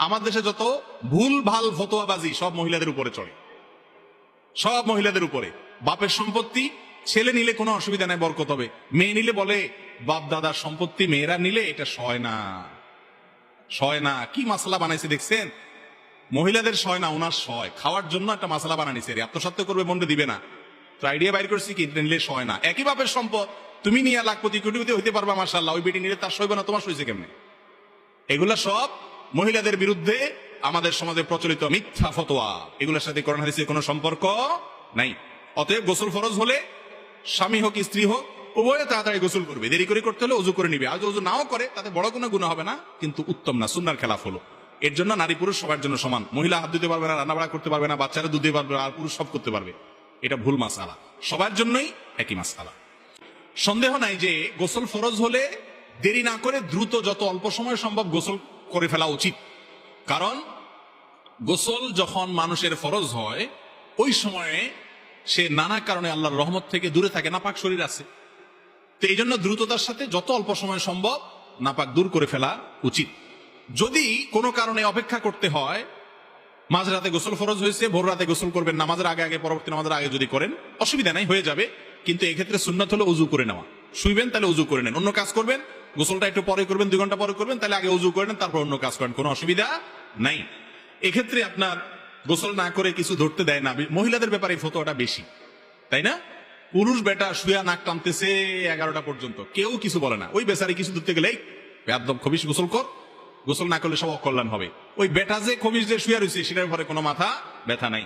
আমার দেশে যত ভুল ভাল ফতোয়াবাজি সব মহিলাদের উপরে চড়ে, সব মহিলাদের উপরে। বাপের সম্পত্তি ছেলে নিলে কোনো অসুবিধা নাই, বরকত হবে। মেয়ে নিলে বলে বাপ দাদার সম্পত্তি মেয়েরা নিলে এটা সয় না, সয় না। কি মাসালা বানাইছে দেখছেন? মহিলাদের সয় না, ওনার সয়। খাওয়ার জন্য একটা মাসালা বানানিছে, আত্মসত্ত্ব করবে, মনটা দিবে না। তো আইডিয়া বাইর করছি কি, নিলে সয় না। একই বাপের সম্পদ, তুমি নিয়ে লাখপতি কোটিপতি হইতে পারবা মাশাআল্লাহ, ওই বেটি নিলে তার সইবে না, তোমার সইছে কেমনে? এগুলা সব মহিলাদের বিরুদ্ধে আমাদের সমাজে প্রচলিত মিথ্যা ফতোয়া। এগুলোর সাথে কোরআন হাদিসের কোনো সম্পর্ক নাই। অতএব গোসল ফরজ হলে স্বামী হোক স্ত্রী হোক উভয়ে তাড়াতাড়ি গোসল করবে। দেরি করে করতে হলে উজু করে নিবে। আর উজু নাও করে তাতে বড় কোনো গুনাহ হবে না, কিন্তু উত্তম না, সুন্নাহর খেলাফ হলো। এর জন্য নারী পুরুষ সবার জন্য সমান। মহিলা হাত দিতে পারবে না, রান্না বাড়া করতে পারবে না, বাচ্চারা দুধ দিতে পারবে না, আর পুরুষ সব করতে পারবে। এটা ভুল মাসালা, সবার জন্যই একই মাসালা। সন্দেহ নাই যে গোসল ফরজ হলে দেরি না করে দ্রুত যত অল্প সময় সম্ভব গোসল করে ফেলা উচিত। কারণ গোসল যখন মানুষের ফরজ হয় ওই সময়ে সে নানা কারণে আল্লাহর রহমত থেকে দূরে থাকে, নাপাক শরীর আছে। তো এই জন্য দ্রুততার সাথে যত অল্প সময় সম্ভব নাপাক দূর করে ফেলা উচিত। যদি কোনো কারণে অপেক্ষা করতে হয়, মাঝরাতে গোসল ফরজ হয়েছে, ভোর রাতে গোসল করবেন, নামাজের আগে আগে, পরবর্তী নামাজের আগে যদি করেন অসুবিধা নাই, হয়ে যাবে। কিন্তু এক্ষেত্রে সুন্নাত হলো উজু করে নেওয়া। শুইবেন তাহলে উজু করে নেন, অন্য কাজ করবেন গোসলটা একটু পরে করবেন, 2 ঘন্টা পরে করবেন, তাহলে আগে উজু করে নেন, তারপর অন্য কাজ করেন, কোনো অসুবিধা নাই। এক্ষেত্রে আপনার গোসল না করে কিছু ধরতে দেয় না। মহিলাদের ব্যাপারে ফতোয়াটা বেশি, তাই না? পুরুষ বেটা শুয়া নাক টানতেছে 11টা পর্যন্ত, কেউ কিছু বলে না। ওই বেচারি কিছু ধরতে গেলে একদম খবিস গোসল কর, গোসল না করলে সব অকল্যাণ হবে। ওই বেটা যে খবিস যে শুয়া রয়েছে সেটার ব্যাপারে কোনো মাথা ব্যথা নাই।